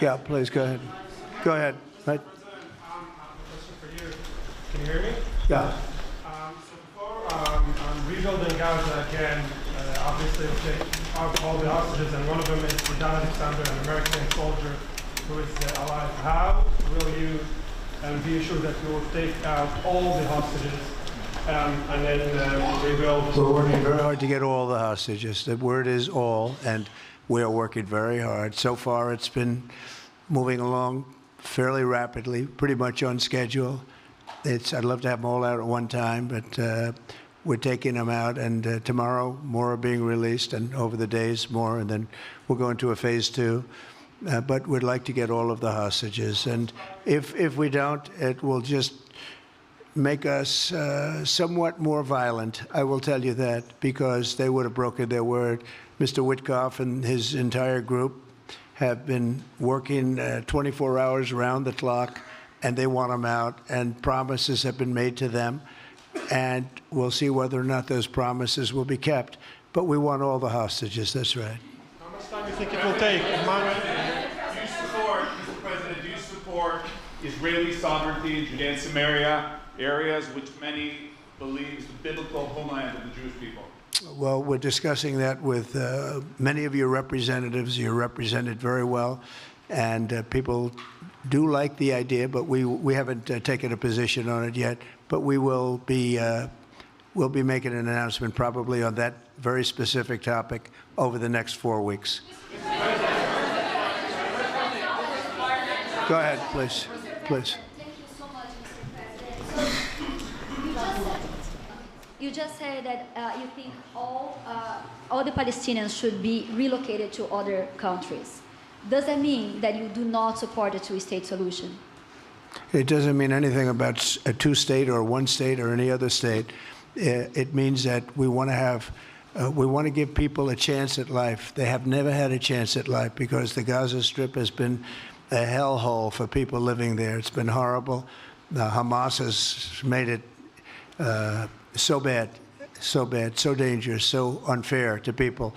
[SPEAKER 6] Yeah, please, go ahead. Go ahead. Right.
[SPEAKER 8] President, I have a question for you. Can you hear me?
[SPEAKER 6] Yeah.
[SPEAKER 8] So before rebuilding Gaza again, obviously we'll take out all the hostages, and one of them is Dan Alexander, an American soldier who is alive. How will you be assured that you will take out all the hostages and then rebuild?
[SPEAKER 6] We're working very hard to get all the hostages. The word is all, and we are working very hard. So far, it's been moving along fairly rapidly, pretty much on schedule. I'd love to have them all out at one time, but we're taking them out, and tomorrow more are being released, and over the days more, and then we'll go into a phase 2. But we'd like to get all of the hostages, and if we don't, it will just make us somewhat more violent. I will tell you that, because they would have broken their word. Mr. Witkoff and his entire group have been working 24 hours around the clock, and they want them out, and promises have been made to them, and we'll see whether or not those promises will be kept. But we want all the hostages, that's right.
[SPEAKER 8] How much time do you think it will take?
[SPEAKER 1] Mr. President, do you support Israeli sovereignty in Judea and Samaria, areas which many believe is the biblical homeland of the Jewish people?
[SPEAKER 6] Well, we're discussing that with many of your representatives. You're represented very well, and people do like the idea, but we haven't taken a position on it yet. But we will be we'll be making an announcement probably on that very specific topic over the next 4 weeks. Go ahead, please. Please.
[SPEAKER 16] Thank you so much, Mr. President. You just said that you think all the Palestinians should be relocated to other countries. Does that mean that you do not support a two-state solution?
[SPEAKER 6] It doesn't mean anything about a two-state or one state or any other state. It means that we want to have, we want to give people a chance at life. They have never had a chance at life because the Gaza Strip has been a hellhole for people living there. It's been horrible. Hamas has made it so bad, so dangerous, so unfair to people.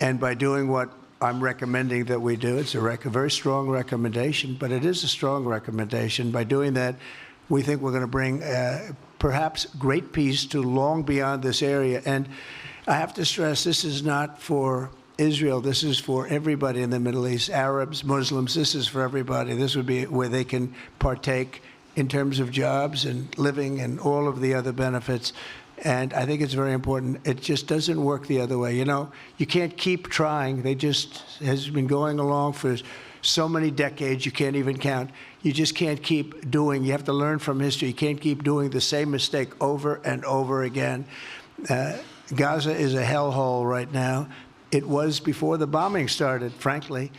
[SPEAKER 6] And by doing what I'm recommending that we do, it's a very strong recommendation, but it is a strong recommendation. By doing that, we think we're going to bring perhaps great peace to long beyond this area. And I have to stress, this is not for Israel. This is for everybody in the Middle East, Arabs, Muslims. This is for everybody. This would be where they can partake in terms of jobs and living and all of the other benefits. And I think it's very important. It just doesn't work the other way. You know, you can't keep trying. They just has been going along for so many decades, you can't even count. You just can't keep doing. You have to learn from history. You can't keep doing the same mistake over and over again. Gaza is a hellhole right now. It was before the bombing started, frankly.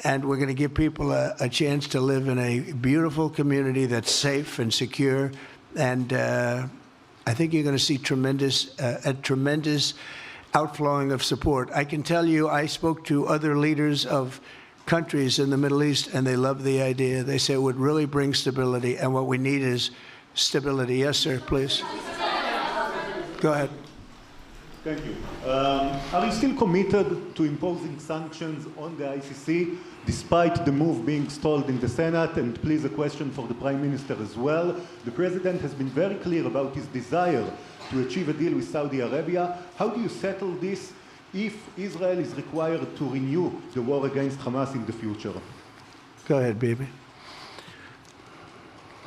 [SPEAKER 6] And we're going to give people a chance to live in a beautiful community that's safe and secure. And I think you're going to see a tremendous outflowing of support. I can tell you, I spoke to other leaders of countries in the Middle East, and they love the idea. They say it would really bring stability, and what we need is stability. Yes, sir, please. Go ahead.
[SPEAKER 17] Thank you. Are you still committed to imposing sanctions on the ICC, despite the move being stalled in the Senate? And please, a question for the Prime Minister as well. The President has been very clear about his desire to achieve a deal with Saudi Arabia. How do you settle this if Israel is required to renew the war against Hamas in the future?
[SPEAKER 6] Go ahead, Bibi.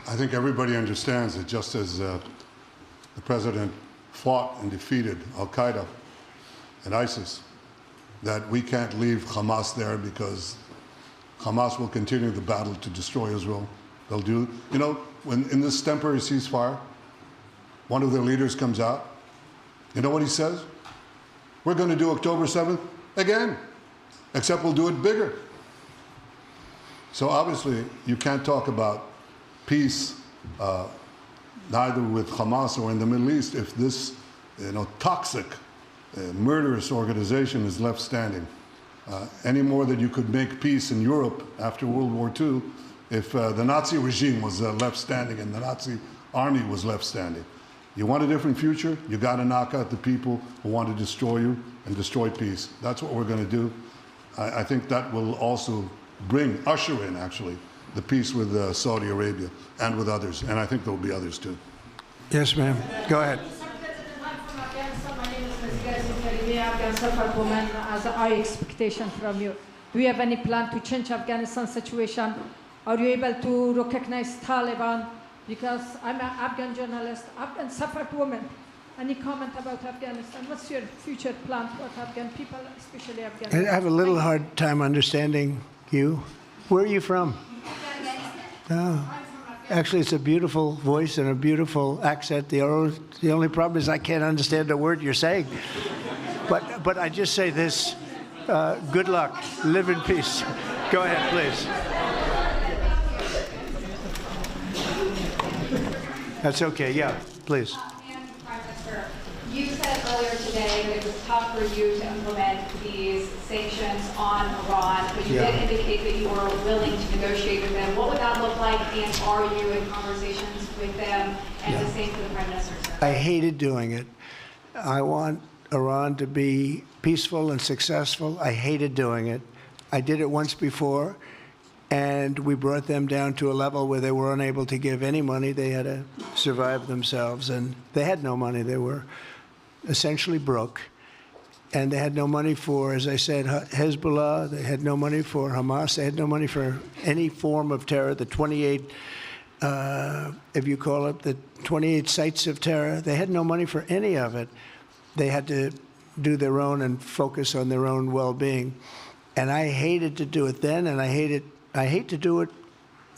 [SPEAKER 2] I think everybody understands that just as the President fought and defeated Al-Qaeda and ISIS, that we can't leave Hamas there because Hamas will continue the battle to destroy Israel. They'll do, you know, when in this temporary ceasefire, one of their leaders comes out, you know what he says? We're going to do October 7th again, except we'll do it bigger. So obviously, you can't talk about peace neither with Hamas or in the Middle East if this, toxic, murderous organization is left standing. Any more than you could make peace in Europe after World War II if the Nazi regime was left standing and the Nazi army was left standing. You want a different future? You got to knock out the people who want to destroy you and destroy peace. That's what we're going to do. I think that will also usher in, actually, the peace with Saudi Arabia and with others. And I think there will be others, too.
[SPEAKER 6] Yes, ma'am. Go ahead.
[SPEAKER 18] As our expectation from you. Do you have any plan to change Afghanistan situation? Are you able to recognize Taliban? Because I'm an Afghan journalist, Afghan suffrage woman. Any comment about Afghanistan? What's your future plan for Afghan people, especially Afghanistan?
[SPEAKER 6] I have a little hard time understanding you. Where are you from? Oh. Actually, it's a beautiful voice and a beautiful accent. The only problem is I can't understand a word you're saying. But I just say this, good luck, live in peace. Go ahead, please. That's okay, yeah, please.
[SPEAKER 19] You said earlier today that it was tough for you to implement these sanctions on Iran, but you did indicate that you were willing to negotiate with them. What would that look like, and are you in conversations with them? And the same for the Prime Minister, sir.
[SPEAKER 6] I hated doing it. I want Iran to be peaceful and successful. I hated doing it. I did it once before, and we brought them down to a level where they were unable to give any money. They had to survive themselves, and they had no money. They were essentially broke, and they had no money for, as I said, Hezbollah. They had no money for Hamas. They had no money for any form of terror. The 28, if you call it, the 28 sites of terror, they had no money for any of it. They had to do their own and focus on their own well-being. And I hated to do it then, and I hate to do it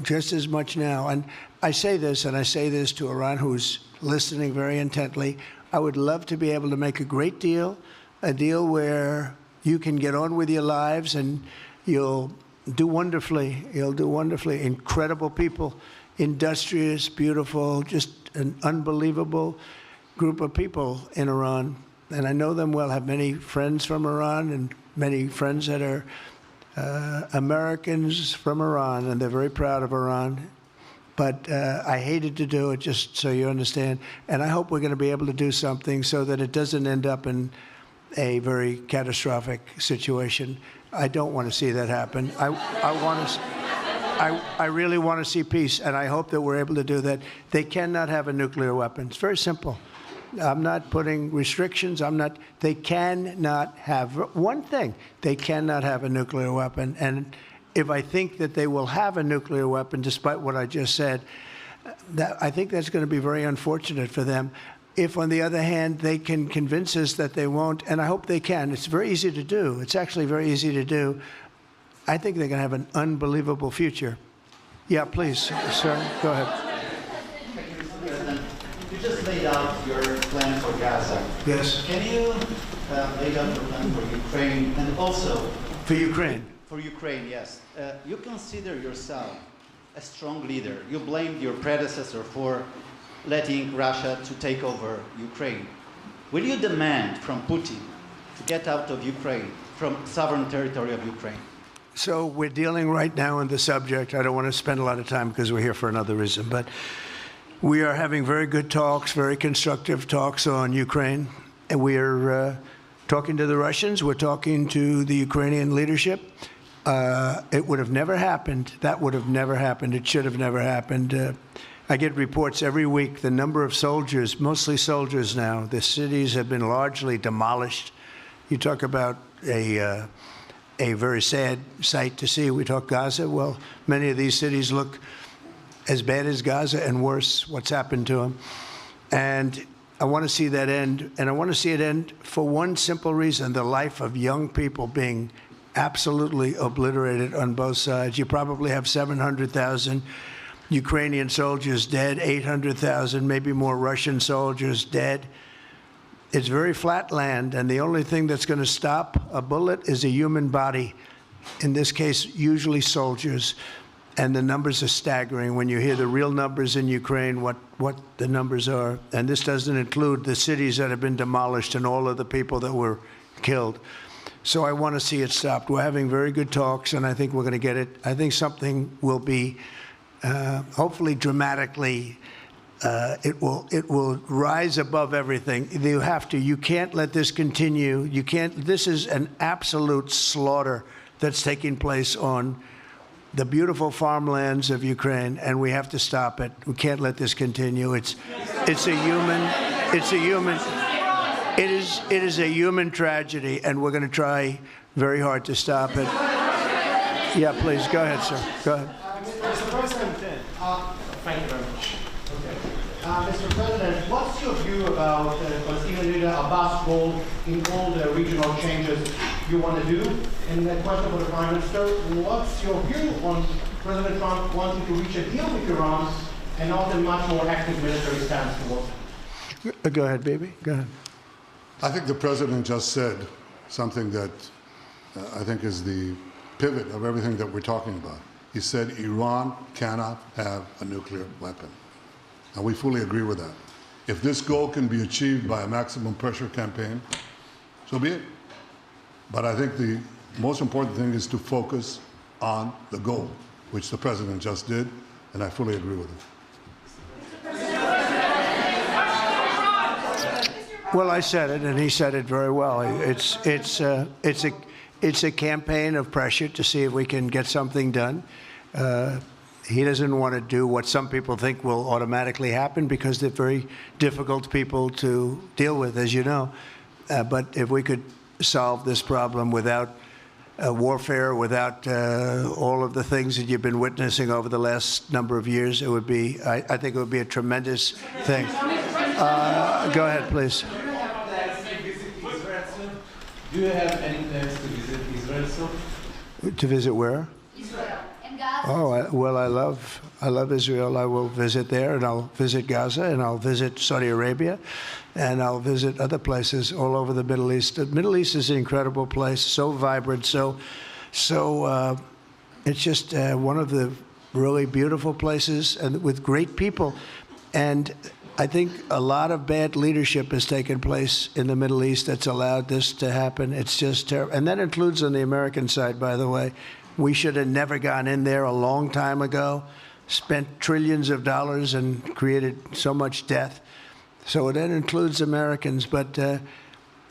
[SPEAKER 6] just as much now. And I say this, and I say this to Iran, who's listening very intently. I would love to be able to make a great deal, a deal where you can get on with your lives and you'll do wonderfully. You'll do wonderfully. Incredible people, industrious, beautiful, just an unbelievable group of people in Iran. And I know them well, have many friends from Iran and many friends that are Americans from Iran, and they're very proud of Iran. But I hated to do it, just so you understand. And I hope we're going to be able to do something so that it doesn't end up in a very catastrophic situation. I don't want to see that happen. I really want to see peace, and I hope that we're able to do that. They cannot have a nuclear weapon. It's very simple. I'm not putting restrictions. They cannot have one thing. They cannot have a nuclear weapon. And if I think that they will have a nuclear weapon, despite what I just said, I think that's going to be very unfortunate for them. If, on the other hand, they can convince us that they won't, and I hope they can. It's very easy to do. It's actually very easy to do. I think they're going to have an unbelievable future. Yeah, please, sir, go ahead.
[SPEAKER 20] You just laid out your plan for Gaza.
[SPEAKER 6] Yes.
[SPEAKER 20] Can you lay out your plan for Ukraine and also...
[SPEAKER 6] For Ukraine?
[SPEAKER 20] For Ukraine, yes. You consider yourself a strong leader. You blamed your predecessor for letting Russia to take over Ukraine. Will you demand from Putin to get out of Ukraine, from sovereign territory of Ukraine?
[SPEAKER 6] So we're dealing right now in the subject. I don't want to spend a lot of time because we're here for another reason, but we are having very good talks, very constructive talks on Ukraine. And we are talking to the Russians. We're talking to the Ukrainian leadership. It would have never happened. That would have never happened. It should have never happened. I get reports every week, the number of soldiers, mostly soldiers now. The cities have been largely demolished. You talk about a very sad sight to see. We talk Gaza. Well, many of these cities look as bad as Gaza and worse, what's happened to them. And I want to see that end. And I want to see it end for one simple reason, the life of young people being absolutely obliterated on both sides. You probably have 700,000 Ukrainian soldiers dead, 800,000, maybe more Russian soldiers dead. It's very flat land, and the only thing that's going to stop a bullet is a human body. In this case, usually soldiers. And the numbers are staggering when you hear the real numbers in Ukraine, what the numbers are. And this doesn't include the cities that have been demolished and all of the people that were killed. So I want to see it stopped. We're having very good talks, and I think we're going to get it. I think something will be hopefully dramatically, it will rise above everything. You can't let this continue. This is an absolute slaughter that's taking place on the beautiful farmlands of Ukraine, and we have to stop it. We can't let this continue. It is a human tragedy, and we're going to try very hard to stop it. Yeah, please, go ahead, sir. Go ahead.
[SPEAKER 7] Mr. President, thank you very much. Mr. President, what's your view about Palestinian leader Abbas' role in all the regional changes you want to do? And the question for the Prime Minister, what's your view on President Trump wanting to reach a deal with Iran and not a much more active military stance towards it?
[SPEAKER 6] Go ahead, baby. Go ahead.
[SPEAKER 2] I think the president just said something that I think is the pivot of everything that we're talking about. He said Iran cannot have a nuclear weapon. And we fully agree with that. If this goal can be achieved by a maximum pressure campaign, so be it. But I think the most important thing is to focus on the goal, which the president just did, and I fully agree with him.
[SPEAKER 6] Well, I said it, and he said it very well. It's a campaign of pressure to see if we can get something done. He doesn't want to do what some people think will automatically happen because they're very difficult people to deal with, as you know. But if we could solve this problem without warfare, without all of the things that you've been witnessing over the last number of years, it would be, I think it would be a tremendous thing. Go ahead, please.
[SPEAKER 10] Do you have any plans to visit Israel soon?
[SPEAKER 6] To visit where?
[SPEAKER 16] Israel and Gaza.
[SPEAKER 6] Oh, well, I love Israel. I will visit there, and I'll visit Gaza, and I'll visit Saudi Arabia, and I'll visit other places all over the Middle East. The Middle East is an incredible place, so vibrant, so it's just one of the really beautiful places and with great people. And I think a lot of bad leadership has taken place in the Middle East that's allowed this to happen. It's just terrible. And that includes on the American side, by the way. We should have never gone in there a long time ago, spent trillions of dollars and created so much death. So that includes Americans. But,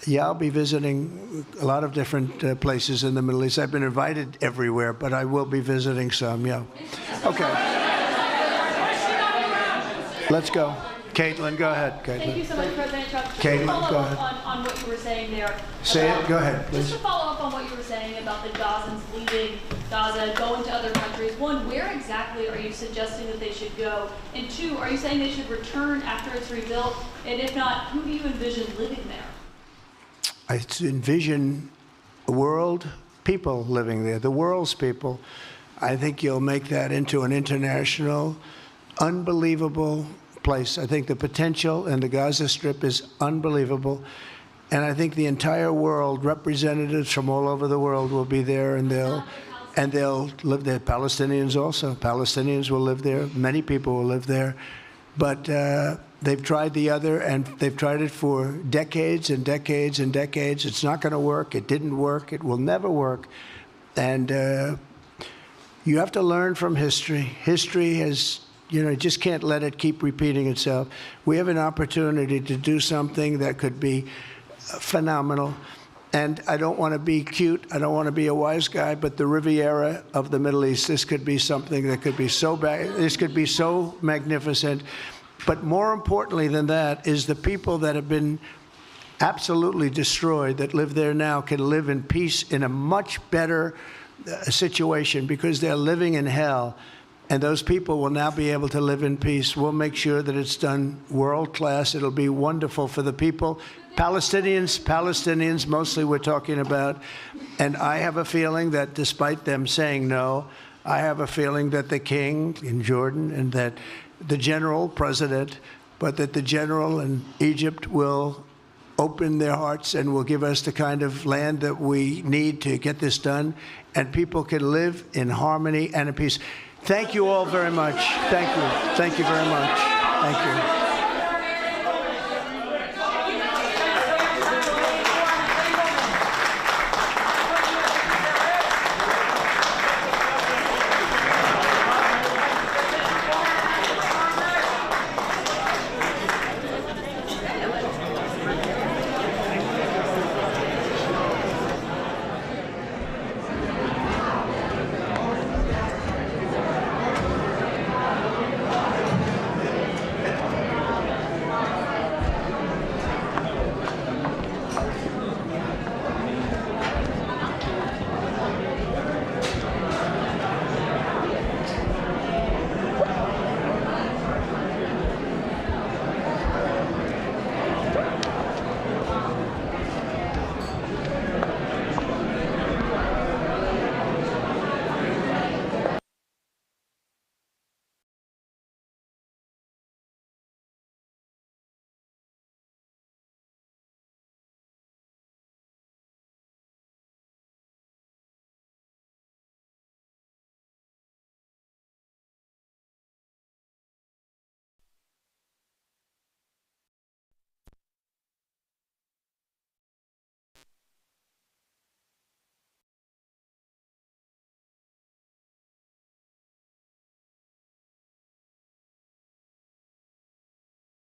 [SPEAKER 6] yeah, I'll be visiting a lot of different places in the Middle East. I've been invited everywhere, but I will be visiting some, yeah. Okay. Let's go. Caitlin, go ahead. Caitlin.
[SPEAKER 4] Thank you so much, President Trump.
[SPEAKER 6] Caitlin, go ahead.
[SPEAKER 4] On what you were saying there.
[SPEAKER 6] Say it. Go ahead, please.
[SPEAKER 4] Just to follow up on what you were saying about the Gazans leaving Gaza, going to other countries. One, where exactly are you suggesting that they should go? And two, are you saying they should return after it's rebuilt? And if not, who do you envision living there?
[SPEAKER 6] I envision the world, people living there, the world's people. I think you'll make that into an international, unbelievable place. I think the potential in the Gaza Strip is unbelievable. And I think the entire world, representatives from all over the world will be there, and they'll live there. Palestinians also. Palestinians will live there. Many people will live there. But they've tried the other, and they've tried it for decades and decades and decades. It's not going to work. It didn't work. It will never work. And you have to learn from history. History has, you just can't let it keep repeating itself. We have an opportunity to do something that could be phenomenal. And I don't want to be cute. I don't want to be a wise guy, but the Riviera of the Middle East, this could be something that could be so bad. This could be so magnificent. But more importantly than that is the people that have been absolutely destroyed that live there now can live in peace in a much better situation because they're living in hell. And those people will now be able to live in peace. We'll make sure that it's done world class. It'll be wonderful for the people. Palestinians mostly we're talking about. And I have a feeling that despite them saying no, I have a feeling that the king in Jordan and that the general president, but that the general in Egypt will open their hearts and will give us the kind of land that we need to get this done, and people can live in harmony and in peace. Thank you all very much. Thank you. Thank you very much. Thank you.